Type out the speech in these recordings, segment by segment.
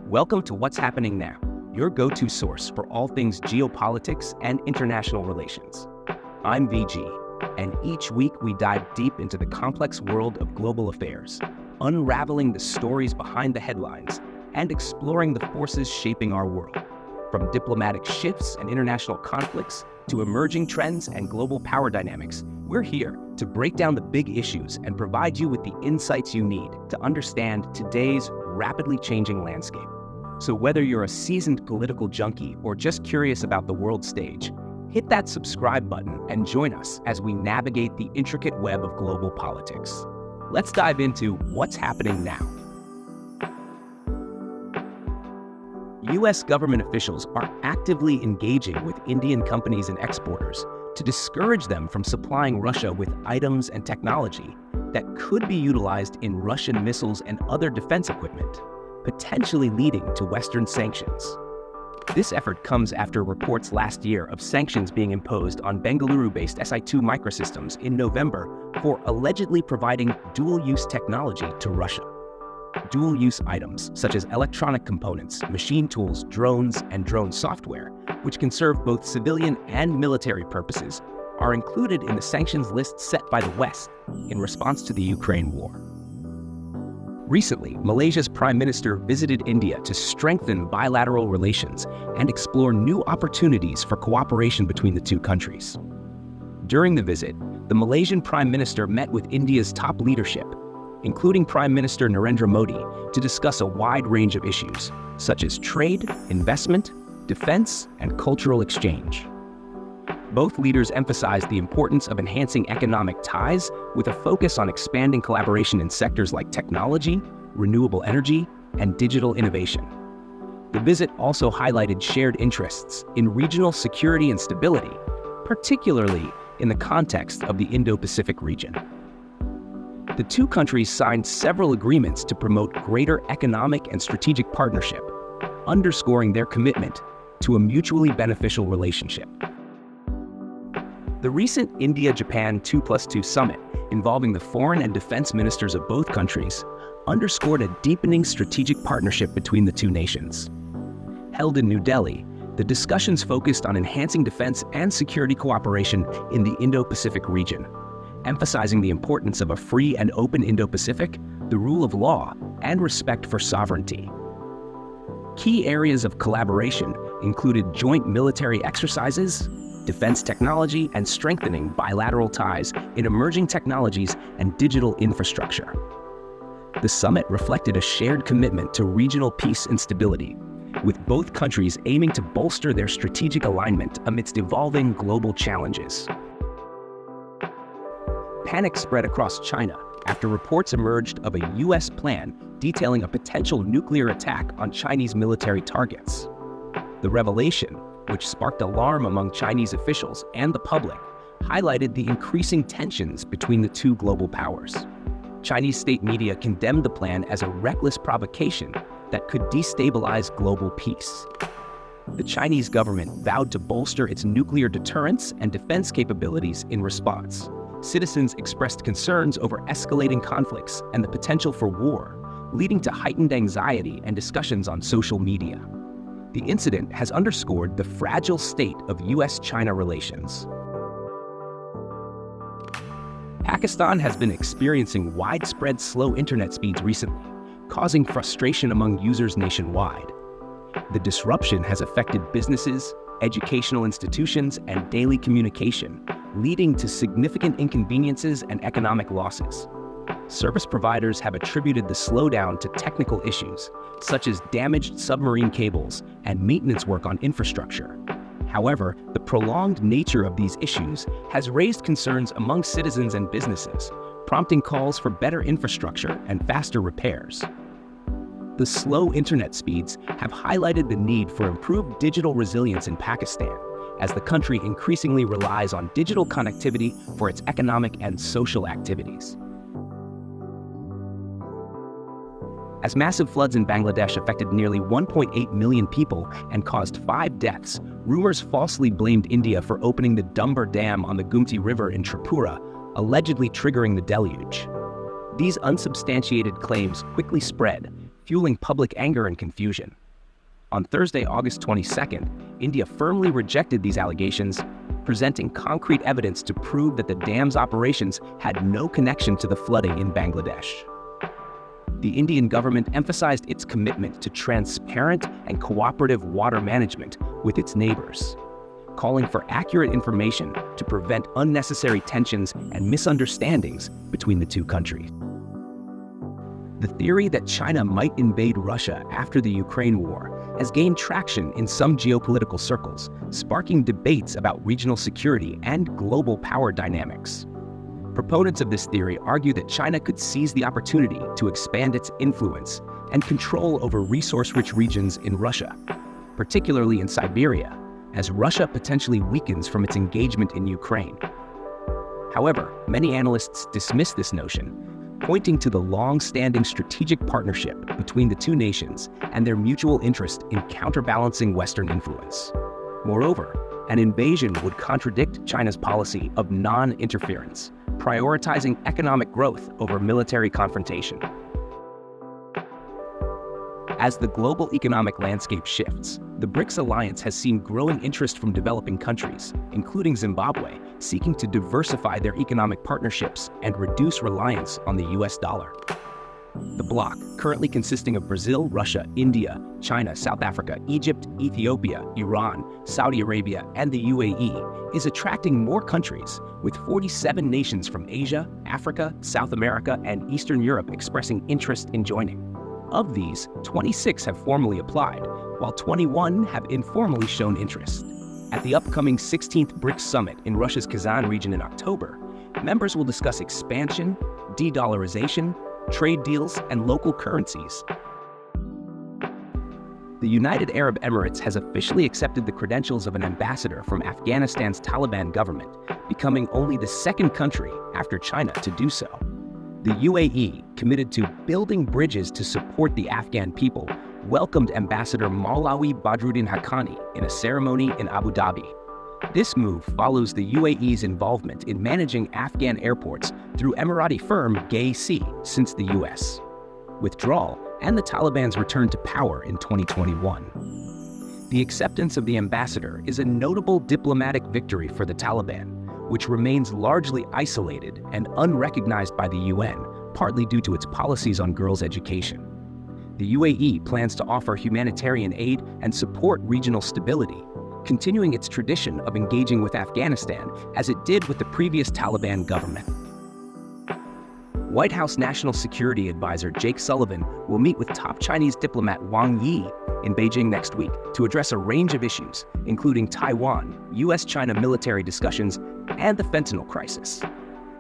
Welcome to What's Happening Now, your go-to source for all things geopolitics and international relations. I'm VG, and each week we dive deep into the complex world of global affairs, unraveling the stories behind the headlines and exploring the forces shaping our world. From diplomatic shifts and international conflicts to emerging trends and global power dynamics, we're here to break down the big issues and provide you with the insights you need to understand today's rapidly changing landscape. So whether you're a seasoned political junkie or just curious about the world stage, hit that subscribe button and join us as we navigate the intricate web of global politics. Let's dive into what's happening now. U.S. government officials are actively engaging with Indian companies and exporters to discourage them from supplying Russia with items and technology that could be utilized in Russian missiles and other defense equipment, potentially leading to Western sanctions. This effort comes after reports last year of sanctions being imposed on Bengaluru-based SI2 Microsystems in November for allegedly providing dual-use technology to Russia. Dual-use items, such as electronic components, machine tools, drones, and drone software, which can serve both civilian and military purposes, are included in the sanctions list set by the West in response to the Ukraine war. Recently, Malaysia's Prime Minister visited India to strengthen bilateral relations and explore new opportunities for cooperation between the two countries. During the visit, the Malaysian Prime Minister met with India's top leadership, including Prime Minister Narendra Modi, to discuss a wide range of issues, such as trade, investment, defense, and cultural exchange. Both leaders emphasized the importance of enhancing economic ties with a focus on expanding collaboration in sectors like technology, renewable energy, and digital innovation. The visit also highlighted shared interests in regional security and stability, particularly in the context of the Indo-Pacific region. The two countries signed several agreements to promote greater economic and strategic partnership, underscoring their commitment to a mutually beneficial relationship. The recent India-Japan 2+2 summit, involving the foreign and defense ministers of both countries, underscored a deepening strategic partnership between the two nations. Held in New Delhi, the discussions focused on enhancing defense and security cooperation in the Indo-Pacific region, emphasizing the importance of a free and open Indo-Pacific, the rule of law, and respect for sovereignty. Key areas of collaboration included joint military exercises, defense technology, and strengthening bilateral ties in emerging technologies and digital infrastructure. The summit reflected a shared commitment to regional peace and stability, with both countries aiming to bolster their strategic alignment amidst evolving global challenges. Panic spread across China after reports emerged of a U.S. plan detailing a potential nuclear attack on Chinese military targets. The revelation, which sparked alarm among Chinese officials and the public, highlighted the increasing tensions between the two global powers. Chinese state media condemned the plan as a reckless provocation that could destabilize global peace. The Chinese government vowed to bolster its nuclear deterrence and defense capabilities in response. Citizens expressed concerns over escalating conflicts and the potential for war, leading to heightened anxiety and discussions on social media. The incident has underscored the fragile state of U.S.-China relations. Pakistan has been experiencing widespread slow internet speeds recently, causing frustration among users nationwide. The disruption has affected businesses, educational institutions, and daily communication, leading to significant inconveniences and economic losses. Service providers have attributed the slowdown to technical issues, such as damaged submarine cables and maintenance work on infrastructure. However, the prolonged nature of these issues has raised concerns among citizens and businesses, prompting calls for better infrastructure and faster repairs. The slow internet speeds have highlighted the need for improved digital resilience in Pakistan, as the country increasingly relies on digital connectivity for its economic and social activities. As massive floods in Bangladesh affected nearly 1.8 million people and caused 5 deaths, rumors falsely blamed India for opening the Dumbar Dam on the Gumti River in Tripura, allegedly triggering the deluge. These unsubstantiated claims quickly spread, fueling public anger and confusion. On Thursday, August 22nd, India firmly rejected these allegations, presenting concrete evidence to prove that the dam's operations had no connection to the flooding in Bangladesh. The Indian government emphasized its commitment to transparent and cooperative water management with its neighbors, calling for accurate information to prevent unnecessary tensions and misunderstandings between the two countries. The theory that China might invade Russia after the Ukraine war has gained traction in some geopolitical circles, sparking debates about regional security and global power dynamics. Proponents of this theory argue that China could seize the opportunity to expand its influence and control over resource-rich regions in Russia, particularly in Siberia, as Russia potentially weakens from its engagement in Ukraine. However, many analysts dismiss this notion, pointing to the long-standing strategic partnership between the two nations and their mutual interest in counterbalancing Western influence. Moreover, an invasion would contradict China's policy of non-interference, prioritizing economic growth over military confrontation. As the global economic landscape shifts, the BRICS alliance has seen growing interest from developing countries, including Zimbabwe, seeking to diversify their economic partnerships and reduce reliance on the US dollar. The bloc, currently consisting of Brazil, Russia, India, China, South Africa, Egypt, Ethiopia, Iran, Saudi Arabia, and the UAE, is attracting more countries, with 47 nations from Asia, Africa, South America, and Eastern Europe expressing interest in joining. Of these, 26 have formally applied, while 21 have informally shown interest. At the upcoming 16th BRICS Summit in Russia's Kazan region in October, members will discuss expansion, de-dollarization, trade deals, and local currencies. The United Arab Emirates has officially accepted the credentials of an ambassador from Afghanistan's Taliban government, becoming only the second country after China to do so. The UAE, committed to building bridges to support the Afghan people, welcomed Ambassador Maulawi Badruddin Haqqani in a ceremony in Abu Dhabi. This move follows the UAE's involvement in managing Afghan airports through Emirati firm GAC since the US withdrawal and the Taliban's return to power in 2021. The acceptance of the ambassador is a notable diplomatic victory for the Taliban, which remains largely isolated and unrecognized by the UN, partly due to its policies on girls' education. The UAE plans to offer humanitarian aid and support regional stability, continuing its tradition of engaging with Afghanistan as it did with the previous Taliban government. White House National Security Advisor Jake Sullivan will meet with top Chinese diplomat Wang Yi in Beijing next week to address a range of issues, including Taiwan, US-China military discussions, and the fentanyl crisis.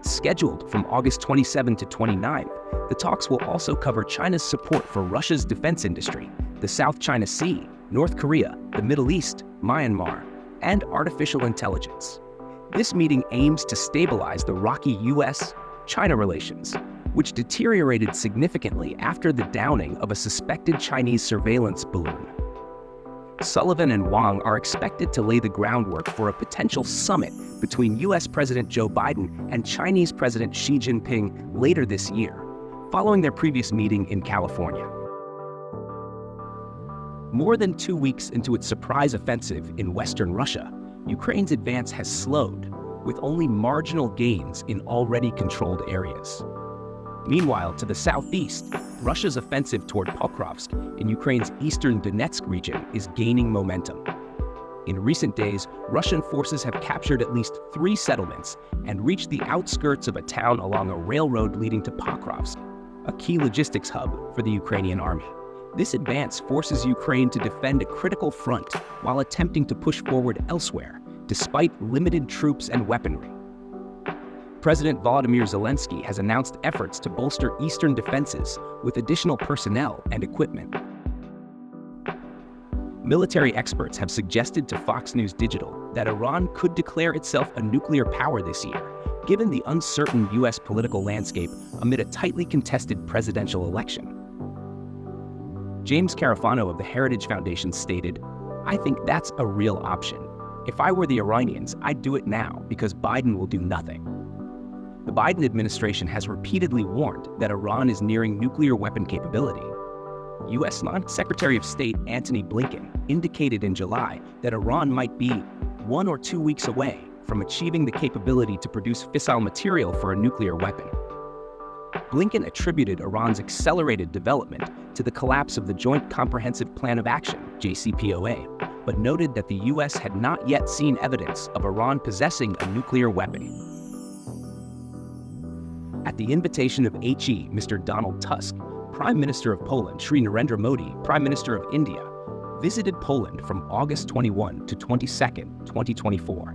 Scheduled from August 27 to 29, the talks will also cover China's support for Russia's defense industry, the South China Sea, North Korea, the Middle East, Myanmar, and artificial intelligence. This meeting aims to stabilize the rocky US-China relations, which deteriorated significantly after the downing of a suspected Chinese surveillance balloon. Sullivan and Wang are expected to lay the groundwork for a potential summit between US President Joe Biden and Chinese President Xi Jinping later this year, following their previous meeting in California. More than 2 weeks into its surprise offensive in western Russia, Ukraine's advance has slowed, with only marginal gains in already controlled areas. Meanwhile, to the southeast, Russia's offensive toward Pokrovsk in Ukraine's eastern Donetsk region is gaining momentum. In recent days, Russian forces have captured at least 3 settlements and reached the outskirts of a town along a railroad leading to Pokrovsk, a key logistics hub for the Ukrainian army. This advance forces Ukraine to defend a critical front while attempting to push forward elsewhere, despite limited troops and weaponry. President Volodymyr Zelensky has announced efforts to bolster eastern defenses with additional personnel and equipment. Military experts have suggested to Fox News Digital that Iran could declare itself a nuclear power this year, given the uncertain US political landscape amid a tightly contested presidential election. James Carafano of the Heritage Foundation stated, "I think that's a real option. If I were the Iranians, I'd do it now because Biden will do nothing." The Biden administration has repeatedly warned that Iran is nearing nuclear weapon capability. U.S. Secretary of State Antony Blinken indicated in July that Iran might be 1 or 2 weeks away from achieving the capability to produce fissile material for a nuclear weapon. Blinken attributed Iran's accelerated development to the collapse of the Joint Comprehensive Plan of Action, JCPOA, but noted that the U.S. had not yet seen evidence of Iran possessing a nuclear weapon. At the invitation of HE Mr. Donald Tusk, Prime Minister of Poland, Sri Narendra Modi, Prime Minister of India, visited Poland from August 21 to 22, 2024.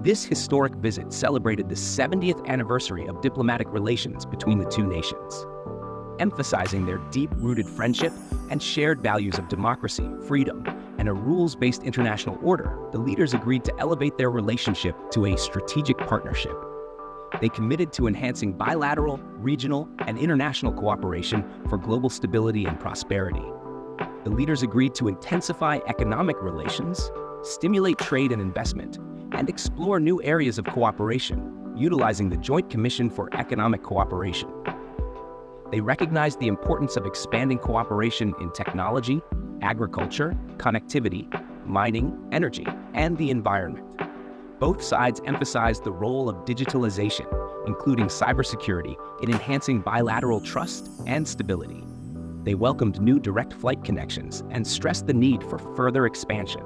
This historic visit celebrated the 70th anniversary of diplomatic relations between the two nations. Emphasizing their deep-rooted friendship and shared values of democracy, freedom, and a rules-based international order, the leaders agreed to elevate their relationship to a strategic partnership. They committed to enhancing bilateral, regional, and international cooperation for global stability and prosperity. The leaders agreed to intensify economic relations, stimulate trade and investment, and explore new areas of cooperation, utilizing the Joint Commission for Economic Cooperation. They recognized the importance of expanding cooperation in technology, agriculture, connectivity, mining, energy, and the environment. Both sides emphasized the role of digitalization, including cybersecurity, in enhancing bilateral trust and stability. They welcomed new direct flight connections and stressed the need for further expansion.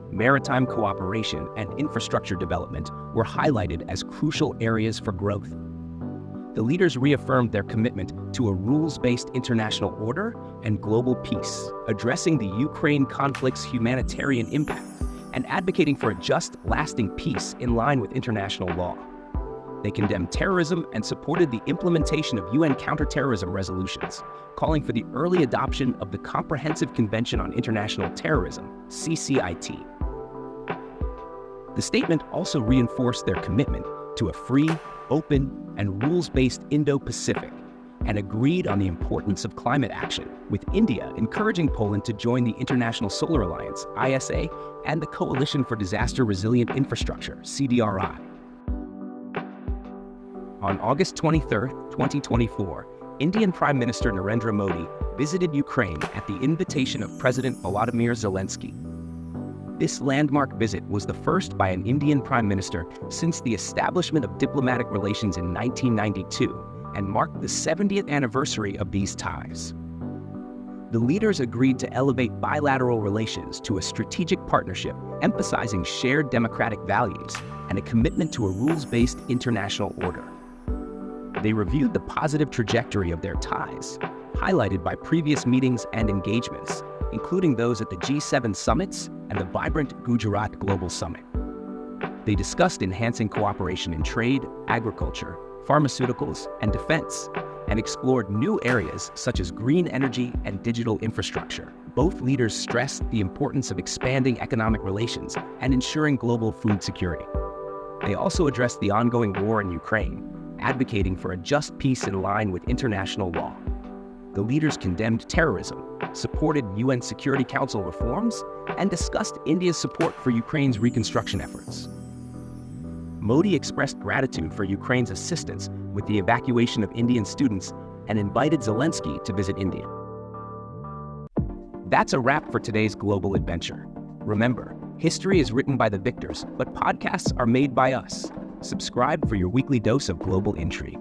Maritime cooperation and infrastructure development were highlighted as crucial areas for growth. The leaders reaffirmed their commitment to a rules-based international order and global peace, addressing the Ukraine conflict's humanitarian impact and advocating for a just, lasting peace in line with international law. They condemned terrorism and supported the implementation of UN counterterrorism resolutions, calling for the early adoption of the Comprehensive Convention on International Terrorism, CCIT. The statement also reinforced their commitment to a free, open, and rules-based Indo-Pacific, and agreed on the importance of climate action, with India encouraging Poland to join the International Solar Alliance, ISA, and the Coalition for Disaster Resilient Infrastructure, CDRI. On August 23, 2024, Indian Prime Minister Narendra Modi visited Ukraine at the invitation of President Volodymyr Zelensky. This landmark visit was the first by an Indian Prime Minister since the establishment of diplomatic relations in 1992 and marked the 70th anniversary of these ties. The leaders agreed to elevate bilateral relations to a strategic partnership emphasizing shared democratic values and a commitment to a rules-based international order. They reviewed the positive trajectory of their ties, highlighted by previous meetings and engagements, including those at the G7 summits and the vibrant Gujarat Global Summit. They discussed enhancing cooperation in trade, agriculture, pharmaceuticals, and defense, and explored new areas such as green energy and digital infrastructure. Both leaders stressed the importance of expanding economic relations and ensuring global food security. They also addressed the ongoing war in Ukraine, advocating for a just peace in line with international law. The leaders condemned terrorism, supported UN Security Council reforms, and discussed India's support for Ukraine's reconstruction efforts. Modi expressed gratitude for Ukraine's assistance with the evacuation of Indian students and invited Zelensky to visit India. That's a wrap for today's global adventure. Remember, history is written by the victors, but podcasts are made by us. Subscribe for your weekly dose of global intrigue.